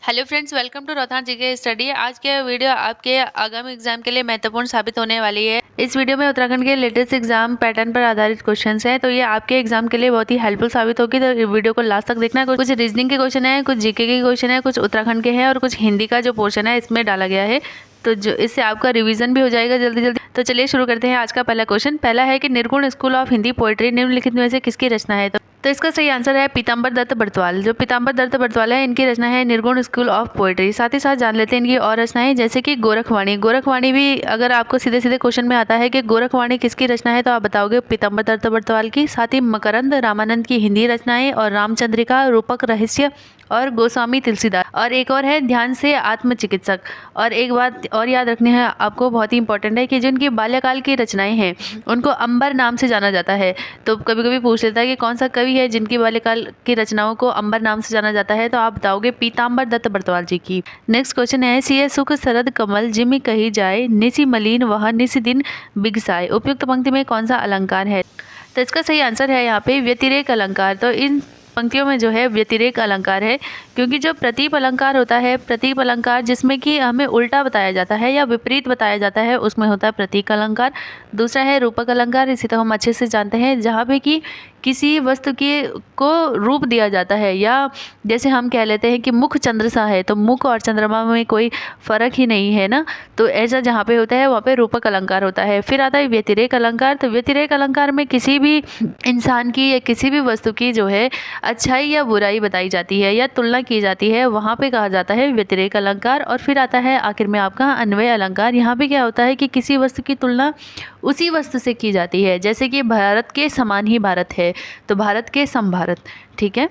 Hello friends, welcome to रोहतान GK study. आज के वीडियो आपके आगामी एग्जाम के लिए महत्वपूर्ण साबित होने वाली है। इस वीडियो में उत्तराखंड के लेटेस्ट एग्जाम पैटर्न पर आधारित क्वेश्चंस हैं, तो ये आपके एग्जाम के लिए बहुत ही हेल्पफुल साबित होगी। तो वीडियो को लास्ट तक देखना। कुछ रीजनिंग के क्वेश्चन है, कुछ जीके के क्वेश्चन है, कुछ उत्तराखंड के हैं और कुछ हिंदी का जो पोर्शन है इसमें डाला गया है, तो जो इससे आपका रिवीजन भी हो जाएगा जल्दी जल्दी। तो चलिए शुरू करते हैं आज का पहला क्वेश्चन। पहला है कि निर्गुण स्कूल ऑफ हिंदी पोएट्री निम्नलिखित में से किसकी रचना है। तो इसका सही आंसर है पीताम्बर दत्त बर्तवाल। जो पीताम्बर दत्त बर्तवाल है, इनकी रचना है निर्गुण स्कूल ऑफ पोएट्री। साथ ही साथ जान लेते हैं इनकी और रचनाएं, जैसे कि गोरखवाणी। गोरखवाणी भी अगर आपको सीधे सीधे क्वेश्चन में आता है कि गोरखवाणी किसकी रचना है, तो आप बताओगे पीताम्बर दत्त बर्तवाल की। साथ ही मकरंद रामानंद की हिंदी रचनाएं और रामचंद्रिका, रूपक रहस्य और गोस्वामी तुलसीदास। और एक और है ध्यान से आत्मचिकित्सक। और एक बात और याद रखनी है आपको, बहुत ही इंपॉर्टेंट है कि जिनकी बाल्यकाल की रचनाएं हैं उनको अंबर नाम से जाना जाता है। तो कभी कभी पूछ लेता है कि कौन सा कवि है जिनकी बाल्यकाल की रचनाओं को अंबर नाम से जाना जाता है, तो आप बताओगे पीताम्बर दत्त बर्तवाल जी की। नेक्स्ट क्वेश्चन है सिय सुख सरद कमल जिमि कही जाए निसि मलिन वह निसि दिन बिगसाए। उपयुक्त पंक्ति में कौन सा अलंकार है। तो इसका सही आंसर है यहाँ पे व्यतिरेक अलंकार। तो इन पंक्तियों में जो है व्यतिरेक अलंकार है, क्योंकि जो प्रतीप अलंकार होता है, प्रतीप अलंकार जिसमें कि हमें उल्टा बताया जाता है या विपरीत बताया जाता है, उसमें होता है प्रतीक अलंकार। दूसरा है रूपक अलंकार, इसी तो हम अच्छे से जानते हैं, जहाँ पे कि किसी वस्तु के को रूप दिया जाता है, या जैसे हम कह लेते हैं कि मुख चंद्र सा है, तो मुख और चंद्रमा में कोई फर्क ही नहीं है ना, तो ऐसा जहाँ पे होता है वहाँ पे रूपक अलंकार होता है। फिर आता है व्यतिरेक अलंकार। तो व्यतिरेक अलंकार में किसी भी इंसान की या किसी भी वस्तु की जो है अच्छाई या बुराई बताई जाती है या तुलना की जाती है, वहाँ पे कहा जाता है व्यतिरेक अलंकार। और फिर आता है आखिर में आपका अन्वय अलंकार। यहाँ पे क्या होता है कि किसी वस्तु की तुलना उसी वस्तु से की जाती है, जैसे कि भारत के समान ही भारत है, तो भारत के सम भारत। ठीक है।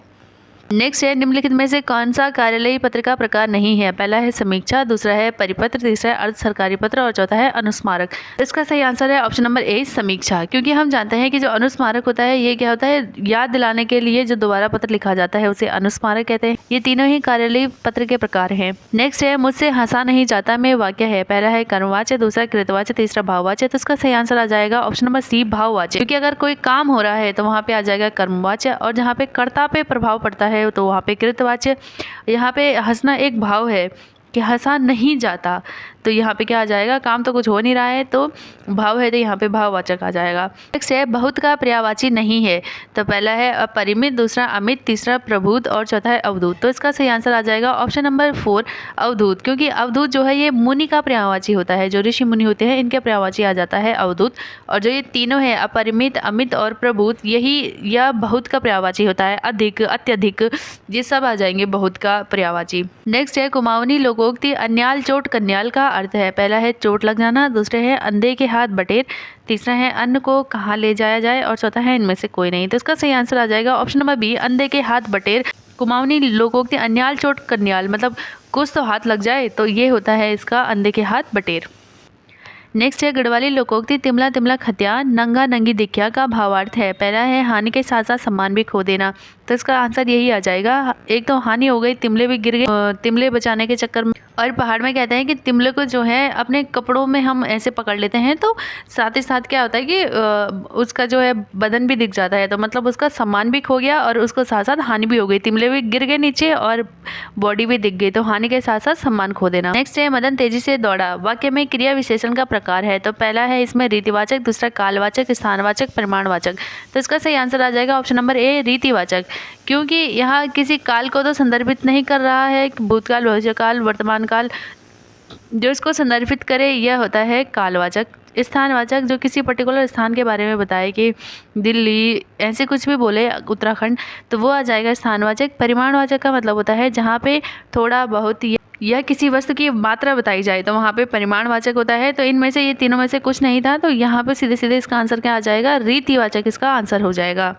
नेक्स्ट है निम्नलिखित में से कौन सा कार्यालयी पत्र का प्रकार नहीं है। पहला है समीक्षा, दूसरा है परिपत्र, तीसरा है अर्ध सरकारी पत्र और चौथा है अनुस्मारक। इसका सही आंसर है ऑप्शन नंबर ए समीक्षा, क्योंकि हम जानते हैं कि जो अनुस्मारक होता है ये क्या होता है, याद दिलाने के लिए जो दोबारा पत्र लिखा जाता है उसे अनुस्मारक कहते हैं। ये तीनों ही कार्यालयी पत्र के प्रकार हैं। नेक्स्ट है मुझसे हंसा नहीं जाता में वाक्य है। पहला है कर्मवाच्य, दूसरा कृतवाच्य, तीसरा भाववाच्य। तो इसका सही आंसर आ जाएगा ऑप्शन नंबर सी भाववाच्य, क्योंकि अगर कोई काम हो रहा है तो वहाँ पे आ जाएगा कर्मवाच्य, और जहाँ पे कर्ता पे प्रभाव पड़ता है तो वहाँ पे कृतवाच्य। यहाँ पे हंसना एक भाव है कि हंसा नहीं जाता, तो यहाँ पे क्या आ जाएगा, काम तो कुछ हो नहीं रहा है तो भाव है, तो यहाँ पे भाववाचक आ जाएगा। नेक्स्ट है बहुत का पर्यायवाची नहीं है। तो पहला है अपरिमित, दूसरा अमित, तीसरा प्रभुत और चौथा है अवधूत। तो इसका सही आंसर आ जाएगा ऑप्शन नंबर 4 अवधूत, क्योंकि अवधूत जो है ये मुनि का पर्यायवाची होता है, जो ऋषि मुनि होते हैं इनके पर्यायवाची आ जाता है अवधूत। और जो ये तीनों है अपरिमित, अमित और प्रभुत, यही या बहुत का पर्यायवाची होता है, अधिक, अत्यधिक, ये सब आ जाएंगे बहुत का पर्यायवाची। नेक्स्ट है कुमाऊनी लोकोक्ति अन्याल चोट कन्याल का अर्थ है। पहला है चोट लग जाना, दूसरे है अंधे के हाथ बटेर, तीसरा है अन्न को कहाँ ले जाया जाए और चौथा है इनमें से कोई नहीं। तो इसका सही आंसर आ जाएगा ऑप्शन नंबर बी अंधे के हाथ बटेर। कुमाऊनी लोकोक्ति अन्याल चोट कन्याल मतलब कुछ तो हाथ लग जाए, तो ये होता है इसका अंधे के हाथ बटेर। नेक्स्ट है गढ़वाली लोकोक्ति तिमला तिमला खतिया नंगा नंगी दिखिया का भावार्थ है। पहला है हानि के साथ साथ सम्मान भी खो देना। तो इसका आंसर यही आ जाएगा। एक तो हानि हो गई, तिमले भी गिर गए तिमले बचाने के चक्कर में, और पहाड़ में कहते हैं कि तिमले को जो है अपने कपड़ों में हम ऐसे पकड़ लेते हैं, तो साथ ही साथ क्या होता है कि उसका जो है बदन भी दिख जाता है, तो मतलब उसका सम्मान भी खो गया और उसको साथ साथ हानि भी हो गई, तिमले भी गिर गए नीचे और बॉडी भी दिख गई, तो हानि के साथ साथ सम्मान खो देना। नेक्स्ट है मदन तेजी से दौड़ा। वाक्य में क्रिया विशेषण का प्रकार है। तो पहला है इसमें रीतिवाचक, दूसरा कालवाचक, स्थानवाचक, परिमाणवाचक। तो इसका सही आंसर आ जाएगा ऑप्शन नंबर ए रीतिवाचक, क्योंकि यहाँ किसी काल को तो संदर्भित नहीं कर रहा है, भूतकाल, भविष्यकाल, वर्तमान काल, जो इसको संदर्भित करे यह होता है कालवाचक। स्थानवाचक जो किसी पर्टिकुलर स्थान के बारे में बताए कि दिल्ली ऐसे कुछ भी बोले, उत्तराखंड, तो वो आ जाएगा स्थानवाचक। परिमाणवाचक का मतलब होता है जहाँ पे थोड़ा बहुत या किसी वस्तु की मात्रा बताई जाए, तो वहाँ पे परिमाणवाचक होता है। तो इनमें से ये तीनों में से कुछ नहीं था, तो यहाँ पे सीधे सीधे इसका आंसर क्या आ जाएगा, रीतिवाचक इसका आंसर हो जाएगा।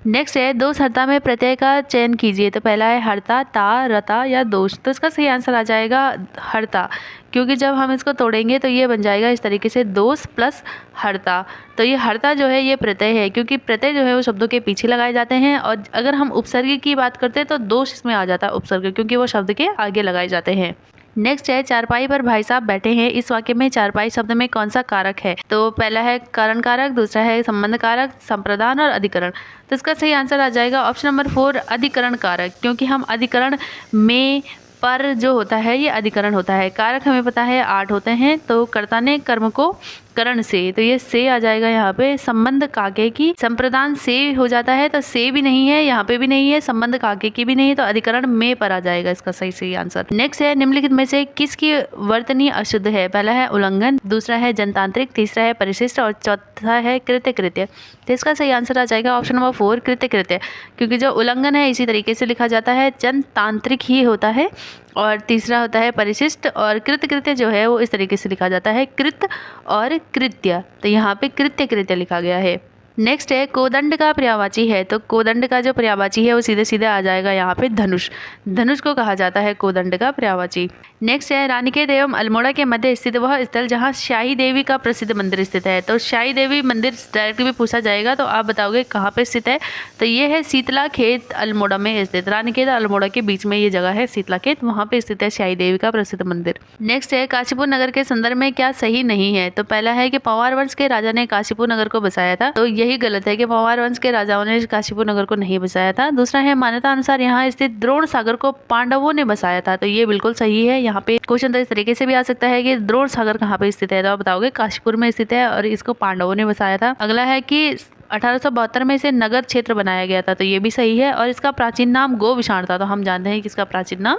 नेक्स्ट है दोष हर्ता में प्रत्यय का चयन कीजिए। तो पहला है हर्ता, ता, रता या दोष। तो इसका सही आंसर आ जाएगा हर्ता, क्योंकि जब हम इसको तोड़ेंगे तो ये बन जाएगा इस तरीके से दोष प्लस हर्ता। तो ये हर्ता जो है ये प्रत्यय है, क्योंकि प्रत्यय जो है वो शब्दों के पीछे लगाए जाते हैं, और अगर हम उपसर्ग की बात करते हैं तो दोष इसमें आ जाता है उपसर्ग, क्योंकि वो शब्द के आगे लगाए जाते हैं। नेक्स्ट है चारपाई पर भाई साहब बैठे हैं। इस वाक्य में चारपाई शब्द में कौन सा कारक है। तो पहला है कारण कारक, दूसरा है संबंध कारक, संप्रदान और अधिकरण। तो इसका सही आंसर आ जाएगा ऑप्शन नंबर 4 अधिकरण कारक, क्योंकि हम अधिकरण में पर जो होता है ये अधिकरण होता है। कारक हमें पता है 8 होते हैं, तो कर्ता ने कर्म को करण से, तो ये से आ जाएगा यहाँ पे। संबंध काके की, संप्रदान से हो जाता है, तो से भी नहीं है, यहाँ पे भी नहीं है, संबंध काके की भी नहीं है, तो अधिकरण में पर आ जाएगा इसका सही आंसर। नेक्स्ट है निम्नलिखित में से किसकी वर्तनी अशुद्ध है? पहला है उल्लंघन, दूसरा है जनतांत्रिक, तीसरा है परिशिष्ट और चौथा है कृत्य कृत्य। तो इसका सही आंसर आ जाएगा ऑप्शन नंबर 4 कृत्य कृत्य, क्योंकि जो उल्लंघन है इसी तरीके से लिखा जाता है, जनतांत्रिक ही होता है, और तीसरा होता है परिशिष्ट, और कृत्य कृत्य जो है वो इस तरीके से लिखा जाता है, कृत और कृत्य। तो यहाँ पे कृत्य कृत्य लिखा गया है। नेक्स्ट है कोदंड का पर्यायवाची है, तो कोदंड का जो पर्यायवाची है वो सीधे सीधे आ जाएगा यहाँ पे धनुष। धनुष को कहा जाता है कोदंड का पर्यायवाची। नेक्स्ट है रानीखेत एवं अल्मोड़ा के मध्य स्थित वह स्थल जहाँ शाही देवी का प्रसिद्ध मंदिर स्थित है। तो शाही देवी मंदिर डायरेक्ट भी पूछा जाएगा, तो आप बताओगे कहाँ पे स्थित है? तो ये है शीतला खेत अल्मोड़ा में स्थित। रानीखेत अल्मोड़ा के बीच में ये जगह है शीतला खेत, वहाँ पे स्थित है शाही देवी का प्रसिद्ध मंदिर। नेक्स्ट है काशीपुर नगर के संदर्भ में क्या सही नहीं है? तो पहला है कि पंवार वंश के राजा ने काशीपुर नगर को बसाया था, तो यही गलत है कि पंवार वंश के राजाओं ने काशीपुर नगर को नहीं बसाया था। दूसरा है मान्यता अनुसार यहाँ स्थित द्रोण सागर को पांडवों ने बसाया था, तो ये बिल्कुल सही है। यहाँ पे क्वेश्चन तो इस तरीके से भी आ सकता है कि द्रोण सागर कहाँ पे स्थित है, तो आप बताओगे काशीपुर में स्थित है और इसको पांडवों ने बसाया था। अगला है कि 1872 में इसे नगर क्षेत्र बनाया गया था, तो ये भी सही है, और इसका प्राचीन नाम गोविशाण था, तो हम जानते हैं कि इसका प्राचीन नाम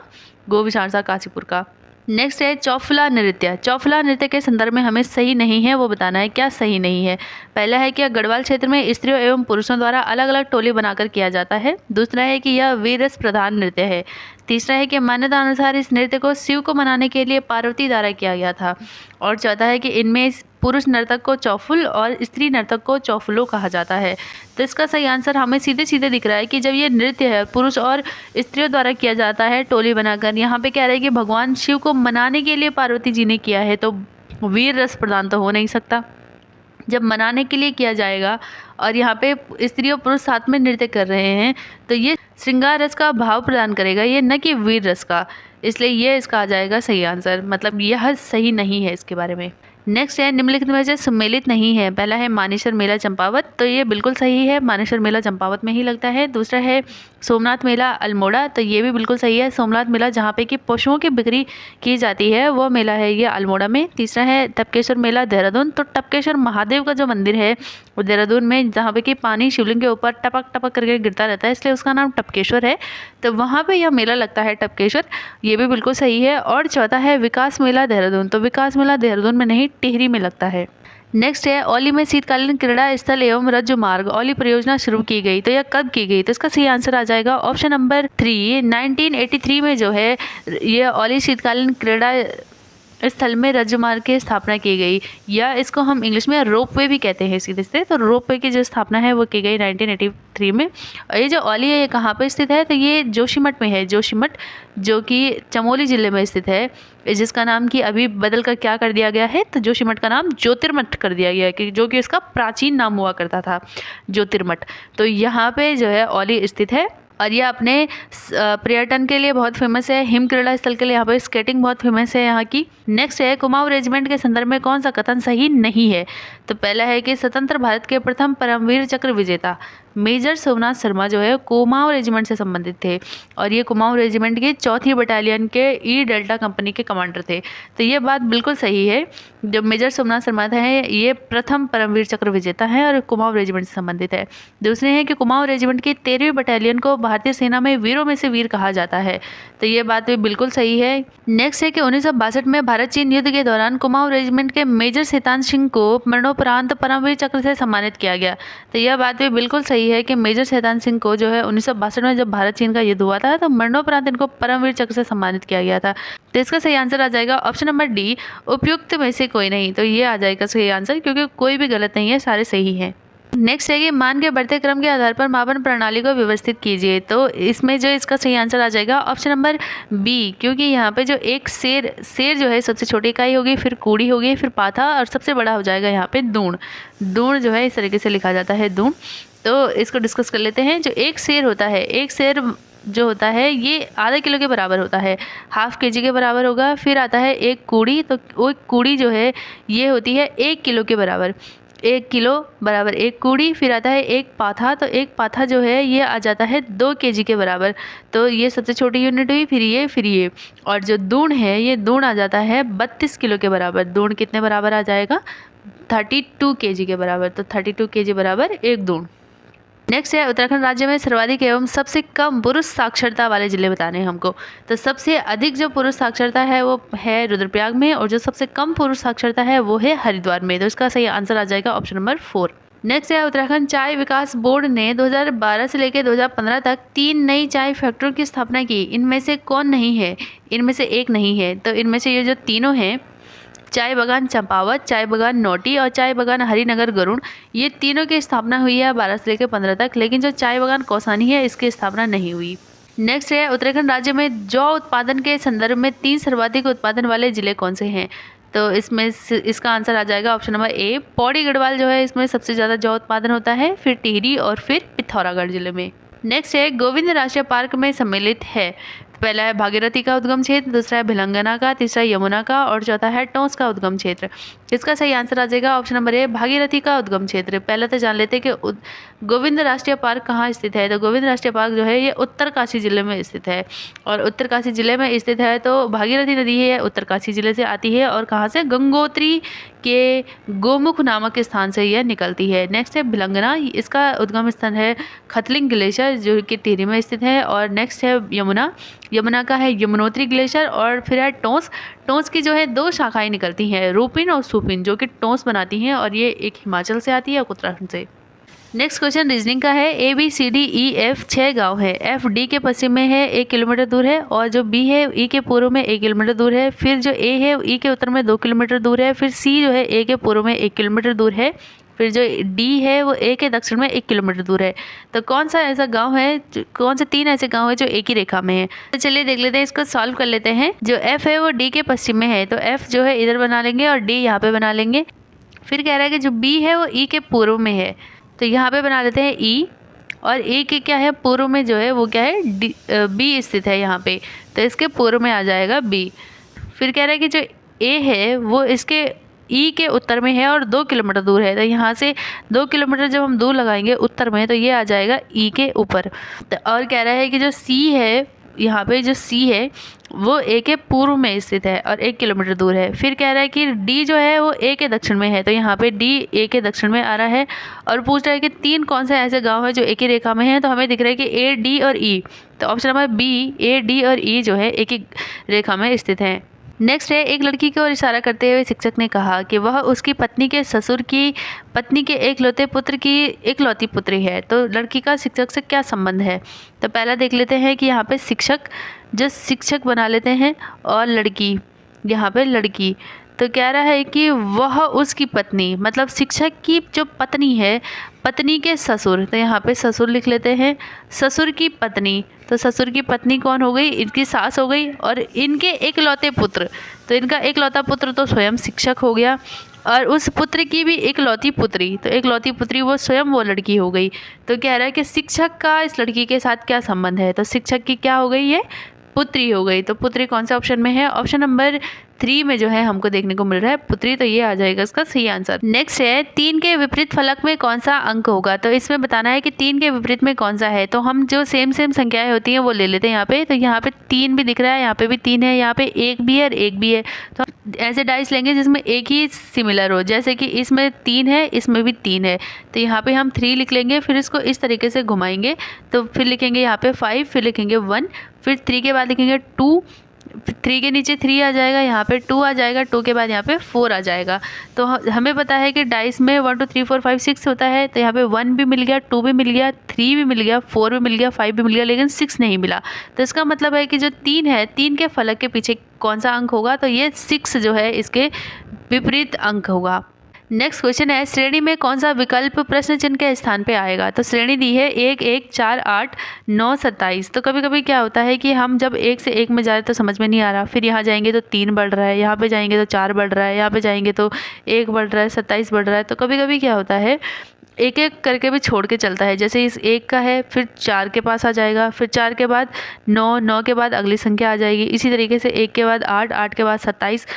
गोविशाण था काशीपुर का। नेक्स्ट है चौफला नृत्य। चौफला नृत्य के संदर्भ में हमें सही नहीं है वो बताना है, क्या सही नहीं है? पहला है कि गढ़वाल क्षेत्र में स्त्रियों एवं पुरुषों द्वारा अलग अलग टोली बनाकर किया जाता है। दूसरा है कि यह वीररस प्रधान नृत्य है। तीसरा है कि मान्यता अनुसार इस नृत्य को शिव को मनाने के लिए पार्वती द्वारा किया गया था। और चौथा है कि इनमें पुरुष नर्तक को चौफुल और स्त्री नर्तक को चौफुलो कहा जाता है। तो इसका सही आंसर हमें सीधे सीधे दिख रहा है कि जब ये नृत्य है पुरुष और स्त्रियों द्वारा किया जाता है टोली बनाकर, यहाँ पे कह रहे हैं कि भगवान शिव को मनाने के लिए पार्वती जी ने किया है, तो वीर रस प्रदान तो हो नहीं सकता जब मनाने के लिए किया जाएगा और यहाँ पे स्त्री और पुरुष साथ में नृत्य कर रहे हैं, तो ये श्रृंगार रस का भाव प्रदान करेगा, ये न कि वीर रस का। इसलिए ये इसका आ जाएगा सही आंसर, मतलब यह सही नहीं है इसके बारे में। नेक्स्ट है निम्नलिखित में से सम्मिलित नहीं है। पहला है मानेसर मेला चंपावत, तो ये बिल्कुल सही है, मानेसर मेला चंपावत में ही लगता है। दूसरा है सोमनाथ मेला अल्मोड़ा, तो ये भी बिल्कुल सही है, सोमनाथ मेला जहाँ पे कि पशुओं की बिक्री की जाती है वो मेला है ये अल्मोड़ा में। तीसरा है टपकेश्वर मेला देहरादून, तो टपकेश्वर महादेव का जो मंदिर है वो देहरादून में, जहाँ पे कि पानी शिवलिंग के ऊपर टपक टपक करके गिरता रहता है, इसलिए उसका नाम टपकेश्वर है, तो वहाँ पे यह मेला लगता है टपकेश्वर, ये भी बिल्कुल सही है। और चौथा है विकास मेला देहरादून, तो विकास मेला देहरादून में नहीं टिहरी में लगता है। नेक्स्ट है औली में शीतकालीन क्रीड़ा स्थल एवं रज्जु मार्ग औली परियोजना शुरू की गई, तो यह कब की गई? तो इसका सही आंसर आ जाएगा ऑप्शन नंबर 3 1983 में जो है ये औली शीतकालीन क्रीड़ा स्थल में रज्जु मार्ग की स्थापना की गई, या इसको हम इंग्लिश में रोपवे भी कहते हैं सीधे से। तो रोपवे की जो स्थापना है वो की गई 1983 में। और ये जो औली है ये कहाँ पर स्थित है? तो ये जोशीमठ में है, जोशीमठ जो कि चमोली जिले में स्थित है, जिसका नाम कि अभी बदल कर क्या कर दिया गया है, तो जोशीमठ का नाम ज्योतिर्मठ कर दिया गया है, कि जो कि इसका प्राचीन नाम हुआ करता था ज्योतिर्मठ। तो यहाँ पे जो है औली स्थित है और ये अपने पर्यटन के लिए बहुत फेमस है, हिम क्रीड़ा स्थल के लिए यहाँ पर स्केटिंग बहुत फेमस है यहाँ की। नेक्स्ट है कुमाऊं रेजिमेंट के संदर्भ में कौन सा कथन सही नहीं है? तो पहला है कि स्वतंत्र भारत के प्रथम परमवीर चक्र विजेता मेजर सोमनाथ शर्मा जो है कुमाऊं रेजिमेंट से संबंधित थे, और ये कुमाऊं रेजिमेंट की 4th बटालियन के ई डेल्टा कंपनी के कमांडर थे, तो ये बात बिल्कुल सही है। जो मेजर सोमनाथ शर्मा है ये प्रथम परमवीर चक्र विजेता है और कुमाऊं रेजिमेंट से संबंधित है। दूसरे हैं कि कुमाऊं रेजिमेंट की 13वीं बटालियन को भारतीय सेना में वीरों में से वीर कहा जाता है, तो ये बात भी बिल्कुल सही है। नेक्स्ट है कि 1962 में भारत चीन युद्ध के दौरान कुमाऊं रेजिमेंट के मेजर शैतान सिंह को मरणोपरांत परमवीर चक्र से सम्मानित किया गया, तो यह बात भी बिल्कुल सही है कि मेजर शैतान सिंह को जो है 1962 में जब भारत चीन का युद्ध हुआ था तो मरणोपरांत इनको परमवीर चक्र से सम्मानित किया गया था। तो इसका सही आंसर आ जाएगा ऑप्शन नंबर डी उपयुक्त में से कोई नहीं, तो ये आ जाएगा सही आंसर, क्योंकि कोई भी गलत नहीं है, सारे सही हैं। नेक्स्ट है कि मान के बढ़ते क्रम के आधार पर मापन प्रणाली को व्यवस्थित कीजिए, तो इसमें जो इसका सही आंसर आ जाएगा ऑप्शन नंबर बी, क्योंकि यहाँ पे जो एक शेर जो है सबसे छोटी इकाई होगी, फिर कूड़ी होगी, फिर पाथा, और सबसे बड़ा हो जाएगा यहाँ पे दूण। दूण जो है इस तरीके से लिखा जाता है दूण। तो इसको डिस्कस कर लेते हैं। जो एक शेर होता है, एक शेर जो होता है ये आधा किलो के बराबर होता है, ½ kg के बराबर होगा। फिर आता है एक कूड़ी, तो वो कूड़ी जो है ये होती है 1 किलो के बराबर। 1 किलो बराबर 1 कूड़ी, फिर आता है 1 पाथा, तो 1 पाथा जो है ये आ जाता है 2 केजी के बराबर, तो ये सबसे छोटी यूनिट हुई, फिर ये और जो दून है ये दून आ जाता है 32 किलो के बराबर। दून कितने बराबर आ जाएगा? 32 केजी के बराबर, तो 32 केजी बराबर 1 दून। नेक्स्ट है उत्तराखंड राज्य में सर्वाधिक एवं सबसे कम पुरुष साक्षरता वाले जिले बताने हैं हमको। तो सबसे अधिक जो पुरुष साक्षरता है वो है रुद्रप्रयाग में, और जो सबसे कम पुरुष साक्षरता है वो है हरिद्वार में। तो इसका सही आंसर आ जाएगा ऑप्शन नंबर 4। नेक्स्ट है उत्तराखंड चाय विकास बोर्ड ने 2012 से लेकर 2015 तक 3 नई चाय फैक्ट्रियों की स्थापना की। इनमें से कौन नहीं है? इनमें से एक नहीं है। तो इनमें से ये जो तीनों हैं, चाय बागान चंपावत, चाय बागान नोटी और चाय बागान हरिनगर गरुड़, ये तीनों की स्थापना हुई है 12 से लेकर 15 तक, लेकिन जो चाय बागान कौसानी है इसकी स्थापना नहीं हुई। नेक्स्ट है उत्तराखंड राज्य में जौ उत्पादन के संदर्भ में 3 सर्वाधिक उत्पादन वाले जिले कौन से हैं? तो इसमें इसका आंसर आ जाएगा option number A, Pauri Garhwal जो है इसमें सबसे ज़्यादा जौ उत्पादन होता है, फिर टिहरी और फिर पिथौरागढ़ जिले में। नेक्स्ट है गोविंद राष्ट्रीय पार्क में सम्मिलित है। पहला है भागीरथी का उद्गम क्षेत्र, दूसरा है भिलंगना का, तीसरा यमुना का और चौथा है टोंस का उद्गम क्षेत्र। इसका सही आंसर आ जाएगा ऑप्शन नंबर ए, भागीरथी का उद्गम क्षेत्र। पहले तो जान लेते हैं कि गोविंद राष्ट्रीय पार्क कहाँ स्थित है। तो गोविंद राष्ट्रीय पार्क जो है ये उत्तरकाशी जिले में स्थित है, और उत्तरकाशी जिले में स्थित है तो भागीरथी नदी है उत्तरकाशी जिले से आती है, और कहाँ से? गंगोत्री के गोमुख नामक स्थान से यह निकलती है। नेक्स्ट है भिलंगना, इसका उद्गम स्थान है खतलिंग ग्लेशियर जो कि टिहरी में स्थित है। और नेक्स्ट है यमुना, यमुना का है यमुनोत्री ग्लेशियर। और फिर है टोंस, टोंस की जो है 2 शाखाएं निकलती हैं, रूपिन और सुपिन, जो कि टोंस बनाती हैं, और ये एक हिमाचल से आती है और उत्तराखंड से। नेक्स्ट क्वेश्चन रीजनिंग का है। A B C D E F 6 गांव है। एफ डी के पश्चिम में है 1 किलोमीटर दूर है, और जो बी है ई के पूर्व में 1 किलोमीटर दूर है, फिर जो ए है ई के उत्तर में 2 किलोमीटर दूर है, फिर सी जो है ए के पूर्व में 1 किलोमीटर दूर है, फिर जो डी है वो ए के दक्षिण में 1 किलोमीटर दूर है। तो कौन सा ऐसा गांव है, कौन से 3 ऐसे गांव है जो एक ही रेखा में है? तो चलिए देख लेते हैं, इसको सॉल्व कर लेते हैं। जो एफ है वो डी के पश्चिम में है, तो एफ जो है इधर बना लेंगे और डी यहाँ पे बना लेंगे। फिर कह रहा है कि जो बी है वो ई के पूर्व में है, तो यहाँ पे बना लेते हैं ई, और ए के क्या है पूर्व में जो है वो क्या है बी स्थित है यहाँ पे, तो इसके पूर्व में आ जाएगा बी। फिर कह रहा है कि जो ए है वो इसके ई के उत्तर में है और 2 किलोमीटर दूर है, तो यहाँ से 2 किलोमीटर जब हम दूर लगाएंगे उत्तर में तो ये आ जाएगा ई के ऊपर। और कह रहा है कि जो सी है, यहाँ पे जो सी है वो ए के पूर्व में स्थित है और 1 किलोमीटर दूर है। फिर कह रहा है कि डी जो है वो ए के दक्षिण में है, तो यहाँ पे डी ए के दक्षिण में आ रहा है। और पूछ रहा है कि 3 कौन से ऐसे गांव है जो एक ही रेखा में है, तो हमें दिख रहा है कि ए डी और ई, तो option number B A D और ई जो है एक ही रेखा में स्थित है। नेक्स्ट है, एक लड़की की ओर इशारा करते हुए शिक्षक ने कहा कि वह उसकी पत्नी के ससुर की पत्नी के एकलौते पुत्र की एकलौती पुत्री है। तो लड़की का शिक्षक से क्या संबंध है? तो पहला देख लेते हैं कि यहाँ पे शिक्षक, जो शिक्षक बना लेते हैं, और लड़की, यहाँ पे लड़की, तो कह रहा है कि वह उसकी पत्नी, मतलब शिक्षक की जो पत्नी है, पत्नी के ससुर, तो यहाँ पे ससुर लिख लेते हैं, ससुर की पत्नी, तो ससुर की पत्नी कौन हो गई? इनकी सास हो गई, और इनके एकलौते पुत्र, तो इनका एकलौता पुत्र तो स्वयं शिक्षक हो गया, और उस पुत्र की भी एकलौती पुत्री, तो एकलौती पुत्री वो स्वयं वो लड़की हो गई। तो कह रहा है कि शिक्षक का इस लड़की के साथ क्या संबंध है? तो शिक्षक की क्या हो गई? ये पुत्री हो गई। तो पुत्री कौन सा ऑप्शन में है? ऑप्शन नंबर 3 में जो है हमको देखने को मिल रहा है पुत्री, तो ये आ जाएगा इसका सही आंसर। नेक्स्ट है, 3 के विपरीत फलक में कौन सा अंक होगा? तो इसमें बताना है कि 3 के विपरीत में कौन सा है। तो हम जो सेम संख्याएं होती हैं वो ले लेते हैं यहाँ पे। तो यहाँ पे 3 भी दिख रहा है, यहाँ पे भी 3 है, यहाँ पे 1 भी है और 1 भी है। तो हम ऐसे डाइस लेंगे जिसमें एक ही सिमिलर हो, जैसे कि इसमें 3 है, इसमें भी 3 है, तो यहाँ पे हम 3 लिख लेंगे। फिर इसको इस तरीके से घुमाएंगे, तो फिर लिखेंगे यहाँ पे 5, फिर लिखेंगे 1, फिर 3 के बाद लिखेंगे 2, 3 के नीचे 3 आ जाएगा, यहाँ पे 2 आ जाएगा, 2 के बाद यहाँ पे 4 आ जाएगा। तो हमें पता है कि डाइस में 1 2 3 4 5 6 होता है, तो यहाँ पे 1 भी मिल गया, 2 भी मिल गया, 3 भी मिल गया, 4 भी मिल गया, 5 भी मिल गया, लेकिन 6 नहीं मिला। तो इसका मतलब है कि जो 3 है, 3 के फलक के पीछे कौन सा अंक होगा? तो ये 6 जो है इसके विपरीत अंक होगा। नेक्स्ट क्वेश्चन है, श्रेणी में कौन सा विकल्प प्रश्न चिन्ह के स्थान पे आएगा? तो श्रेणी दी है 1 1 4 8 9 27। तो कभी कभी क्या होता है कि हम जब 1 से 1 में जा रहे तो समझ में नहीं आ रहा, फिर यहाँ जाएंगे तो 3 बढ़ रहा है, यहाँ पे जाएंगे तो 4 बढ़ रहा है, यहाँ पे जाएंगे तो 1 बढ़ रहा है, 27 बढ़ रहा है। तो कभी कभी क्या होता है, एक एक करके भी छोड़ के चलता है। जैसे इस 1 का है, फिर 4 के पास आ जाएगा, फिर 4 के बाद 9, 9 के बाद अगली संख्या आ जाएगी। इसी तरीके से 1 के बाद 8, 8 के बाद 27,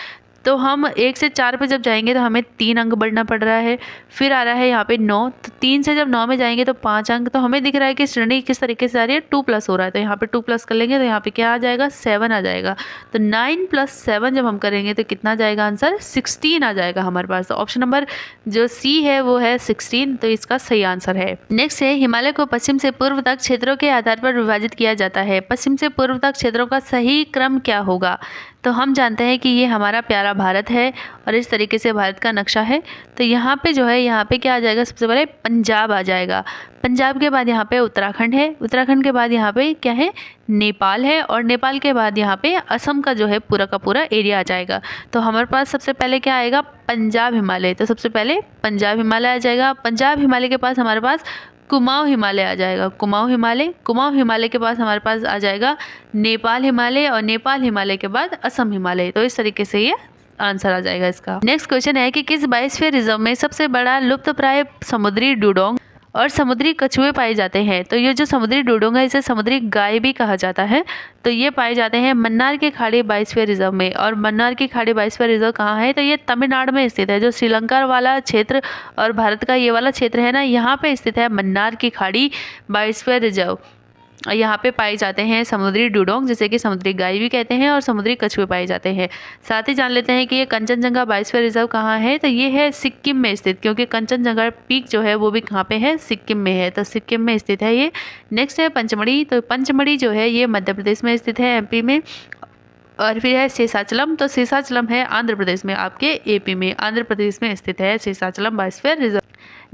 तो हम 1 से 4 पे जब जाएंगे तो हमें 3 अंक बढ़ना पड़ रहा है। फिर आ रहा है यहाँ पे 9, तो 3 से जब 9 में जाएंगे तो 5 अंक। तो हमें दिख रहा है कि श्रेणी किस तरीके से आ रही है, 2 प्लस हो रहा है। तो यहाँ पे 2 प्लस कर लेंगे तो यहाँ पे क्या आ जाएगा, 7 आ जाएगा। तो 9 + 7 जब हम करेंगे तो कितना जाएगा आंसर, 16 आ जाएगा हमारे पास। तो ऑप्शन नंबर जो सी है वो है 16, तो इसका सही आंसर है। नेक्स्ट है, हिमालय को पश्चिम से पूर्व तक क्षेत्रों के आधार पर विभाजित किया जाता है। पश्चिम से पूर्व तक क्षेत्रों का सही क्रम क्या होगा? तो हम जानते हैं कि ये हमारा प्यारा भारत है और इस तरीके से भारत का नक्शा है। तो यहाँ पे जो है, यहाँ पे क्या आ जाएगा, सबसे पहले पंजाब आ जाएगा। पंजाब के बाद यहाँ पे उत्तराखंड है। उत्तराखंड के बाद यहाँ पे क्या है, नेपाल है। और नेपाल के बाद यहाँ पे असम का जो है पूरा का पूरा एरिया आ जाएगा। तो हमारे पास सबसे पहले क्या आएगा, पंजाब हिमालय। तो सबसे पहले पंजाब हिमालय आ जाएगा। पंजाब हिमालय के पास हमारे पास कुमाऊं हिमालय आ जाएगा। कुमाऊं हिमालय के पास हमारे पास आ जाएगा नेपाल हिमालय, और नेपाल हिमालय के बाद असम हिमालय। तो इस तरीके से ये आंसर आ जाएगा इसका। नेक्स्ट क्वेश्चन है कि किस बायोस्फीयर रिजर्व में सबसे बड़ा लुप्तप्राय समुद्री डुडोंग और समुद्री कछुए पाए जाते हैं? तो ये जो समुद्री डुडोंग है, इसे समुद्री गाय भी कहा जाता है। तो ये पाए जाते हैं मन्नार की खाड़ी बायोस्फीयर रिजर्व में। और मन्नार की खाड़ी बायोस्फीयर रिजर्व कहाँ है, तो ये तमिलनाडु में स्थित है। जो श्रीलंका वाला क्षेत्र और भारत का ये वाला क्षेत्र है ना, यहाँ पे स्थित है मन्नार की खाड़ी बायोस्फीयर रिजर्व। यहाँ पे पाए जाते हैं समुद्री डुडोंग, जिसे कि समुद्री गाय भी कहते हैं, और समुद्री कछुए पाए जाते हैं। साथ ही जान लेते हैं कि ये कंचनजंगा बायोस्फीयर रिजर्व कहाँ है। तो ये है सिक्किम में स्थित, क्योंकि कंचनजंगा पीक जो है वो भी कहाँ पे है, सिक्किम में है। तो सिक्किम में स्थित है ये। नेक्स्ट है पंचमढ़ी। तो पंचमढ़ी जो है ये मध्य प्रदेश में स्थित है, एमपी में। और फिर है शेषाचलम। तो शेषाचलम है आंध्र प्रदेश में, आपके एपी में, आंध्र प्रदेश में स्थित है शेषाचलम बायोस्फीयर रिजर्व।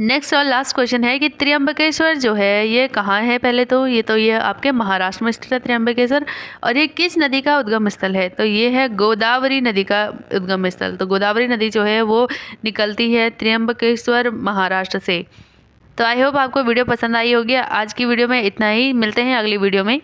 नेक्स्ट और लास्ट क्वेश्चन है कि त्र्यंबकेश्वर जो है ये कहाँ है? पहले तो ये आपके महाराष्ट्र में स्थित है त्र्यंबकेश्वर। और ये किस नदी का उद्गम स्थल है? तो ये है गोदावरी नदी का उद्गम स्थल। तो गोदावरी नदी जो है वो निकलती है त्र्यंबकेश्वर महाराष्ट्र से। तो आई होप आपको वीडियो पसंद आई होगी। आज की वीडियो में इतना ही, मिलते हैं अगली वीडियो में।